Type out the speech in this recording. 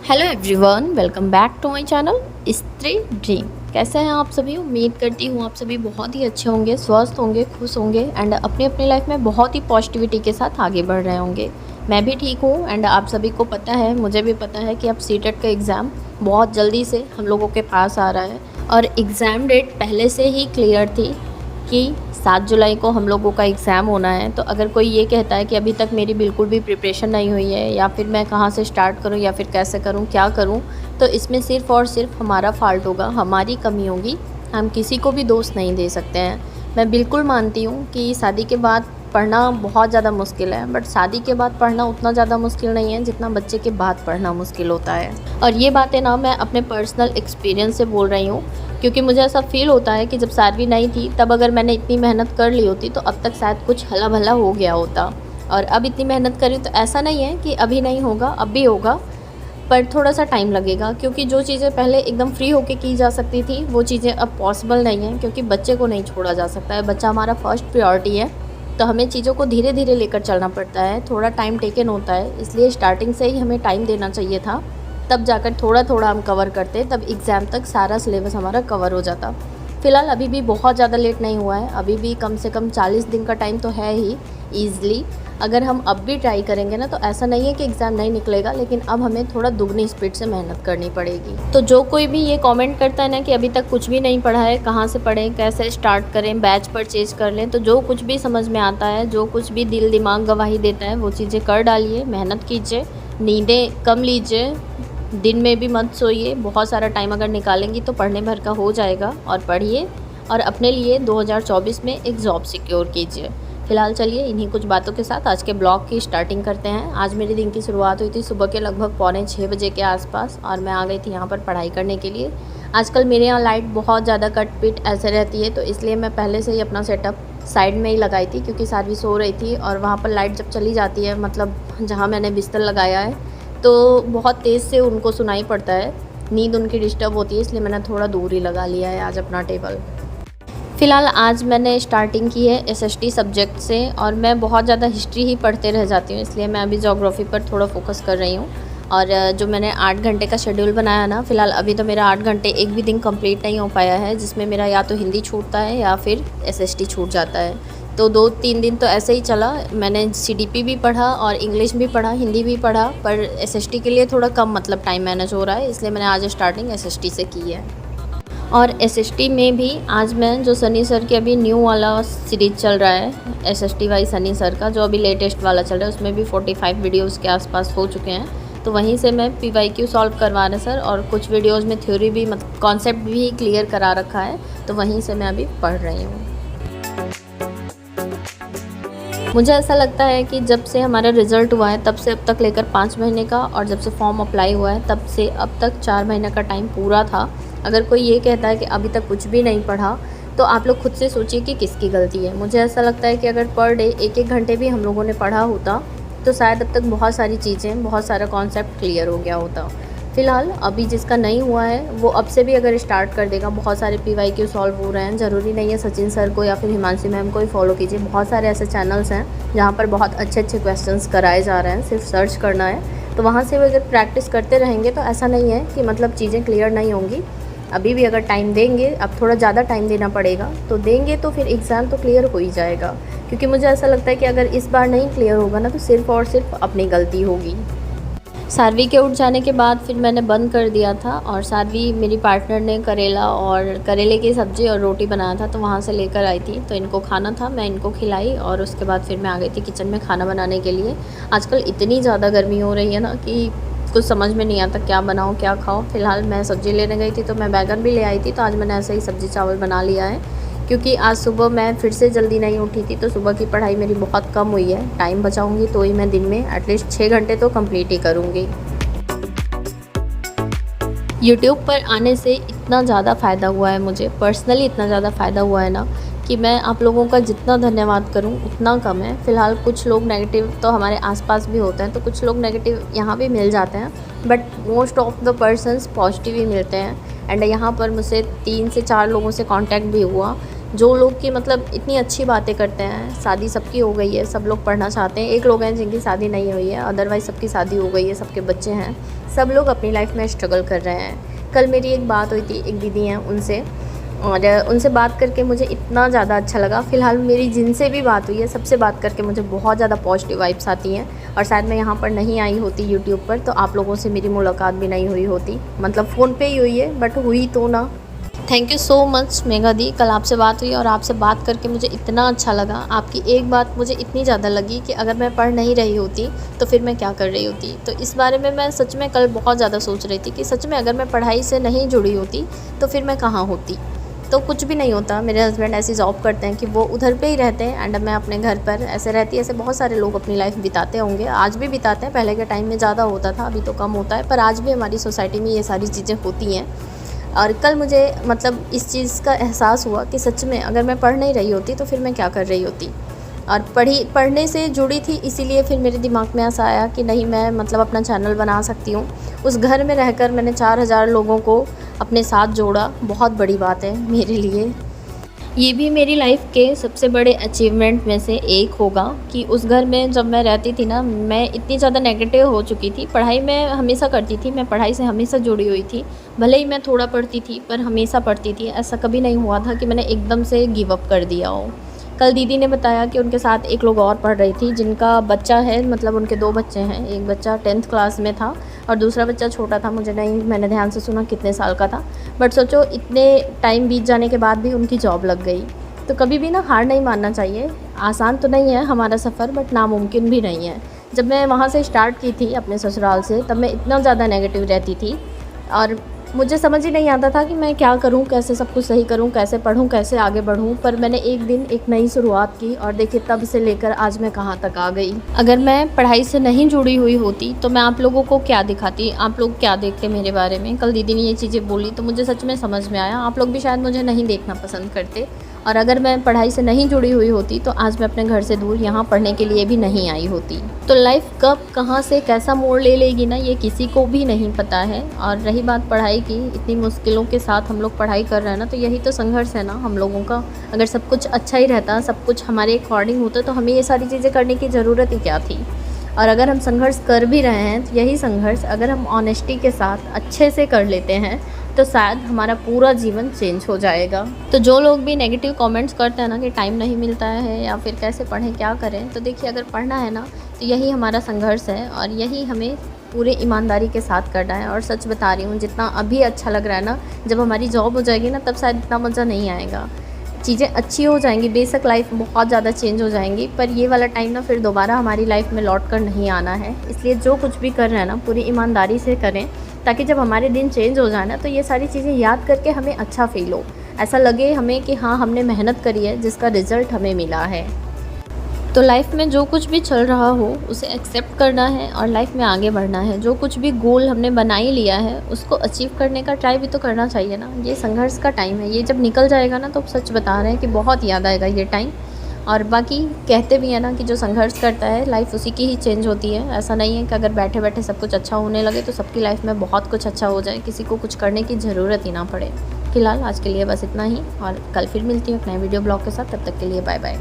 Hello everyone, welcome back to my channel Stree dream. कैसे हैं आप सभी? उम्मीद करती हूँ आप सभी बहुत ही अच्छे होंगे, स्वस्थ होंगे, खुश होंगे एंड अपनी अपनी लाइफ में बहुत ही पॉजिटिविटी के साथ आगे बढ़ रहे होंगे। मैं भी ठीक हूँ एंड आप सभी को पता है, मुझे भी पता है कि अब सीटेट का एग्ज़ाम बहुत जल्दी से हम लोगों के पास आ रहा है और एग्ज़ाम डेट पहले से ही क्लियर थी कि 7 जुलाई को हम लोगों का एग्ज़ाम होना है। तो अगर कोई ये कहता है कि अभी तक मेरी बिल्कुल भी प्रिपरेशन नहीं हुई है या फिर मैं कहाँ से स्टार्ट करूँ या फिर कैसे करूँ, क्या करूँ, तो इसमें सिर्फ़ और सिर्फ हमारा फ़ॉल्ट होगा, हमारी कमी होगी। हम किसी को भी दोष नहीं दे सकते हैं। मैं बिल्कुल मानती हूँ कि शादी के बाद पढ़ना बहुत ज़्यादा मुश्किल है, बट शादी के बाद पढ़ना उतना ज़्यादा मुश्किल नहीं है जितना बच्चे के बाद पढ़ना मुश्किल होता है। और ये बातें ना मैं अपने पर्सनल एक्सपीरियंस से बोल रही हूँ, क्योंकि मुझे ऐसा फ़ील होता है कि जब सातवीं नहीं थी तब अगर मैंने इतनी मेहनत कर ली होती तो अब तक शायद कुछ हला भला हो गया होता। और अब इतनी मेहनत करी तो ऐसा नहीं है कि अभी नहीं होगा, अब भी होगा, पर थोड़ा सा टाइम लगेगा, क्योंकि जो चीज़ें पहले एकदम फ्री होके की जा सकती थी वो चीज़ें अब पॉसिबल नहीं हैं, क्योंकि बच्चे को नहीं छोड़ा जा सकता है। बच्चा हमारा फर्स्ट प्रायोरिटी है, तो हमें चीज़ों को धीरे धीरे लेकर चलना पड़ता है, थोड़ा टाइम टेकन होता है। इसलिए स्टार्टिंग से ही हमें टाइम देना चाहिए था, तब जाकर थोड़ा थोड़ा हम कवर करते, तब एग्ज़ाम तक सारा सिलेबस हमारा कवर हो जाता। फ़िलहाल अभी भी बहुत ज़्यादा लेट नहीं हुआ है, अभी भी कम से कम 40 दिन का टाइम तो है ही ईज़िली। अगर हम अब भी ट्राई करेंगे ना तो ऐसा नहीं है कि एग्ज़ाम नहीं निकलेगा, लेकिन अब हमें थोड़ा दुगनी स्पीड से मेहनत करनी पड़ेगी। तो जो कोई भी ये कमेंट करता है ना कि अभी तक कुछ भी नहीं पढ़ा है, कहाँ से पढ़ें, कैसे स्टार्ट करें, बैच परचेज कर लें, तो जो कुछ भी समझ में आता है, जो कुछ भी दिल दिमाग गवाही देता है वो चीज़ें कर डालिए, मेहनत कीजिए, नींदें कम लीजिए, दिन में भी मत सोइए। बहुत सारा टाइम अगर निकालेंगी तो पढ़ने भर का हो जाएगा, और पढ़िए और अपने लिए 2024 में एक जॉब सिक्योर कीजिए। फ़िलहाल चलिए इन्हीं कुछ बातों के साथ आज के ब्लॉग की स्टार्टिंग करते हैं। आज मेरे दिन की शुरुआत हुई थी सुबह के लगभग 5:45 बजे के आसपास, और मैं आ गई थी यहाँ पर पढ़ाई करने के लिए। आजकल मेरे यहाँ लाइट बहुत ज़्यादा कट पिट ऐसे रहती है, तो इसलिए मैं पहले से ही अपना सेटअप साइड में ही लगाई थी, क्योंकि सारी सो रही थी और वहाँ पर लाइट जब चली जाती है, मतलब जहाँ मैंने बिस्तर लगाया है, तो बहुत तेज़ से उनको सुनाई पड़ता है, नींद उनकी डिस्टर्ब होती है, इसलिए मैंने थोड़ा दूर ही लगा लिया है आज अपना टेबल। फ़िलहाल आज मैंने स्टार्टिंग की है एसएसटी सब्जेक्ट से, और मैं बहुत ज़्यादा हिस्ट्री ही पढ़ते रह जाती हूँ, इसलिए मैं अभी ज्योग्राफी पर थोड़ा फोकस कर रही हूँ। और जो मैंने 8 घंटे का शेड्यूल बनाया ना, फ़िलहाल अभी तो मेरा 8 घंटे एक भी दिन कंप्लीट नहीं हो पाया है, जिसमें मेरा या तो हिंदी छूटता है या फिर एसएसटी छूट जाता है। तो 2-3 दिन तो ऐसे ही चला। मैंने सीडीपी भी पढ़ा और इंग्लिश भी पढ़ा, हिंदी भी पढ़ा, पर एसएसटी के लिए थोड़ा कम मतलब टाइम मैनेज हो रहा है, इसलिए मैंने आज स्टार्टिंग एसएसटी से की है। और एसएसटी में भी आज मैं जो सनी सर की अभी न्यू वाला सीरीज़ चल रहा है, एसएसटी वाई सनी सर का जो अभी लेटेस्ट वाला चल रहा है, उसमें भी 45 वीडियोस के आसपास हो चुके हैं, तो वहीं से मैं पीवाईक्यू सॉल्व करवा रहे सर, और कुछ वीडियोस में थ्योरी भी मतलब कॉन्सेप्ट भी क्लियर करा रखा है, तो वहीं से मैं अभी पढ़ रही हूँ। मुझे ऐसा लगता है कि जब से हमारा रिज़ल्ट हुआ है तब से अब तक लेकर 5 महीने का, और जब से फॉर्म अप्लाई हुआ है तब से अब तक 4 महीने का टाइम पूरा था। अगर कोई ये कहता है कि अभी तक कुछ भी नहीं पढ़ा, तो आप लोग खुद से सोचिए कि किसकी गलती है। मुझे ऐसा लगता है कि अगर पर डे 1-1 घंटे भी हम लोगों ने पढ़ा होता तो शायद अब तक बहुत सारी चीज़ें, बहुत सारा कॉन्सेप्ट क्लियर हो गया होता। फ़िलहाल अभी जिसका नहीं हुआ है वो अब से भी अगर स्टार्ट कर देगा, बहुत सारे पीवाईक्यू सॉल्व हो रहे हैं, ज़रूरी नहीं है सचिन सर को या फिर हिमांशी मैम को ही फॉलो कीजिए, बहुत सारे ऐसे चैनल्स हैं जहाँ पर बहुत अच्छे अच्छे क्वेश्चंस कराए जा रहे हैं, सिर्फ सर्च करना है। तो वहाँ से भी अगर प्रैक्टिस करते रहेंगे तो ऐसा नहीं है कि मतलब चीज़ें क्लियर नहीं होंगी। अभी भी अगर टाइम देंगे, अब थोड़ा ज़्यादा टाइम देना पड़ेगा, तो देंगे तो फिर एग्ज़ाम तो क्लियर हो ही जाएगा। क्योंकि मुझे ऐसा लगता है कि अगर इस बार नहीं क्लियर होगा ना तो सिर्फ़ और सिर्फ अपनी गलती होगी। साध्वी के उठ जाने के बाद फिर मैंने बंद कर दिया था, और साध्वी मेरी पार्टनर ने करेला और करेले की सब्ज़ी और रोटी बनाया था, तो वहाँ से लेकर आई थी, तो इनको खाना था, मैं इनको खिलाई, और उसके बाद फिर मैं आ गई थी किचन में खाना बनाने के लिए। आजकल इतनी ज़्यादा गर्मी हो रही है ना कि कुछ समझ में नहीं आता क्या बनाऊँ क्या खाऊँ। फ़िलहाल मैं सब्ज़ी लेने गई थी तो मैं बैगन भी ले आई थी, तो आज मैंने ऐसे ही सब्ज़ी चावल बना लिया है, क्योंकि आज सुबह मैं फिर से जल्दी नहीं उठी थी, तो सुबह की पढ़ाई मेरी बहुत कम हुई है। टाइम बचाऊंगी तो ही मैं दिन में एटलीस्ट 6 घंटे तो कंप्लीट ही करूंगी। यूट्यूब पर आने से इतना ज़्यादा फ़ायदा हुआ है मुझे, पर्सनली इतना ज़्यादा फ़ायदा हुआ है ना कि मैं आप लोगों का जितना धन्यवाद करूं उतना कम है। फ़िलहाल कुछ लोग नेगेटिव तो हमारे आसपास भी होते हैं, तो कुछ लोग नेगेटिव यहाँ भी मिल जाते हैं, but most of the persons positive ही मिलते हैं। एंड यहाँ पर मुझसे 3 से 4 लोगों से कांटेक्ट भी हुआ जो लोग की मतलब इतनी अच्छी बातें करते हैं, शादी सबकी हो गई है, सब लोग पढ़ना चाहते हैं, एक लोग हैं जिनकी शादी नहीं हुई है, अदरवाइज़ सबकी शादी हो गई है, सबके बच्चे हैं, सब लोग अपनी लाइफ में स्ट्रगल कर रहे हैं। कल मेरी एक बात हुई थी, एक दीदी हैं उनसे, और उनसे बात करके मुझे इतना ज़्यादा अच्छा लगा। फ़िलहाल मेरी जिनसे भी बात हुई है सबसे बात करके मुझे बहुत ज़्यादा पॉजिटिव वाइब्स आती हैं, और शायद मैं यहाँ पर नहीं आई होती यूट्यूब पर तो आप लोगों से मेरी मुलाकात भी नहीं हुई होती, मतलब फ़ोन पे ही हुई है बट हुई तो ना। Thank you so much Megha दी, कल आपसे बात हुई और आपसे बात करके मुझे इतना अच्छा लगा। आपकी एक बात मुझे इतनी ज़्यादा लगी कि अगर मैं पढ़ नहीं रही होती तो फिर मैं क्या कर रही होती। तो इस बारे में मैं सच में कल बहुत ज़्यादा सोच रही थी कि सच में अगर मैं पढ़ाई से नहीं जुड़ी होती तो फिर मैं कहाँ होती। तो कुछ भी नहीं होता। मेरे हस्बैंड ऐसी जॉब करते हैं कि वो उधर पे ही रहते हैं एंड मैं अपने घर पर ऐसे रहती। ऐसे बहुत सारे लोग अपनी लाइफ बिताते होंगे, आज भी बिताते हैं, पहले के टाइम में ज़्यादा होता था, अभी तो कम होता है, पर आज भी हमारी सोसाइटी में ये सारी चीज़ें होती हैं। और कल मुझे मतलब इस चीज़ का एहसास हुआ कि सच में अगर मैं पढ़ नहीं रही होती तो फिर मैं क्या कर रही होती। और पढ़ने से जुड़ी थी, इसीलिए फिर मेरे दिमाग में ऐसा आया कि नहीं, मैं मतलब अपना चैनल बना सकती हूँ। उस घर में रहकर मैंने 4000 लोगों को अपने साथ जोड़ा, बहुत बड़ी बात है मेरे लिए। ये भी मेरी लाइफ के सबसे बड़े अचीवमेंट में से एक होगा कि उस घर में जब मैं रहती थी ना, मैं इतनी ज़्यादा नेगेटिव हो चुकी थी। पढ़ाई मैं हमेशा करती थी, मैं पढ़ाई से हमेशा जुड़ी हुई थी, भले ही मैं थोड़ा पढ़ती थी पर हमेशा पढ़ती थी। ऐसा कभी नहीं हुआ था कि मैंने एकदम से गिव अप कर दिया हो। कल दीदी ने बताया कि उनके साथ एक लोग और पढ़ रही थी जिनका बच्चा है, मतलब उनके 2 बच्चे हैं, एक बच्चा 10th क्लास में था और दूसरा बच्चा छोटा था, मैंने ध्यान से सुना कितने साल का था, बट सोचो इतने टाइम बीत जाने के बाद भी उनकी जॉब लग गई। तो कभी भी ना हार नहीं मानना चाहिए। आसान तो नहीं है हमारा सफ़र, बट नामुमकिन भी नहीं है। जब मैं वहाँ से स्टार्ट की थी अपने ससुराल से, तब मैं इतना ज़्यादा नेगेटिव रहती थी और मुझे समझ ही नहीं आता था कि मैं क्या करूं, कैसे सब कुछ सही करूं, कैसे पढूं, कैसे आगे बढ़ूं। पर मैंने एक दिन एक नई शुरुआत की और देखिए तब से लेकर आज मैं कहां तक आ गई। अगर मैं पढ़ाई से नहीं जुड़ी हुई होती तो मैं आप लोगों को क्या दिखाती, आप लोग क्या देखते मेरे बारे में। कल दीदी ने ये चीज़ें बोली तो मुझे सच में समझ में आया। आप लोग भी शायद मुझे नहीं देखना पसंद करते, और अगर मैं पढ़ाई से नहीं जुड़ी हुई होती तो आज मैं अपने घर से दूर यहाँ पढ़ने के लिए भी नहीं आई होती। तो लाइफ कब कहाँ से कैसा मोड़ ले लेगी ना, ये किसी को भी नहीं पता है। और रही बात पढ़ाई की, इतनी मुश्किलों के साथ हम लोग पढ़ाई कर रहे हैं ना, तो यही तो संघर्ष है ना हम लोगों का। अगर सब कुछ अच्छा ही रहता, सब कुछ हमारे अकॉर्डिंग होता, तो हमें ये सारी चीज़ें करने की ज़रूरत ही क्या थी। और अगर हम संघर्ष कर भी रहे हैं तो यही संघर्ष अगर हम ऑनेस्टी के साथ अच्छे से कर लेते हैं तो शायद हमारा पूरा जीवन चेंज हो जाएगा। तो जो लोग भी नेगेटिव कमेंट्स करते हैं ना कि टाइम नहीं मिलता है या फिर कैसे पढ़ें, क्या करें, तो देखिए अगर पढ़ना है ना तो यही हमारा संघर्ष है और यही हमें पूरे ईमानदारी के साथ करना है। और सच बता रही हूँ, जितना अभी अच्छा लग रहा है ना, जब हमारी जॉब हो जाएगी ना तब शायद इतना मज़ा नहीं आएगा। चीज़ें अच्छी हो जाएंगी, बेशक लाइफ बहुत ज़्यादा चेंज हो जाएंगी, पर ये वाला टाइम ना फिर दोबारा हमारी लाइफ में लौट कर नहीं आना है। इसलिए जो कुछ भी कर रहे हैं ना पूरी ईमानदारी से करें, ताकि जब हमारे दिन चेंज हो जाए ना तो ये सारी चीज़ें याद करके हमें अच्छा फील हो, ऐसा लगे हमें कि हाँ हमने मेहनत करी है जिसका रिज़ल्ट हमें मिला है। तो लाइफ में जो कुछ भी चल रहा हो उसे एक्सेप्ट करना है और लाइफ में आगे बढ़ना है। जो कुछ भी गोल हमने बना ही लिया है उसको अचीव करने का ट्राई भी तो करना चाहिए ना। ये संघर्ष का टाइम है, ये जब निकल जाएगा ना तो सच बता रहे हैं कि बहुत याद आएगा ये टाइम। और बाकी कहते भी हैं ना कि जो संघर्ष करता है लाइफ उसी की ही चेंज होती है। ऐसा नहीं है कि अगर बैठे बैठे सब कुछ अच्छा होने लगे तो सबकी लाइफ में बहुत कुछ अच्छा हो जाए, किसी को कुछ करने की ज़रूरत ही ना पड़े। फिलहाल आज के लिए बस इतना ही, और कल फिर मिलती हूँ एक नए वीडियो ब्लॉग के साथ। तब तक के लिए बाय बाय।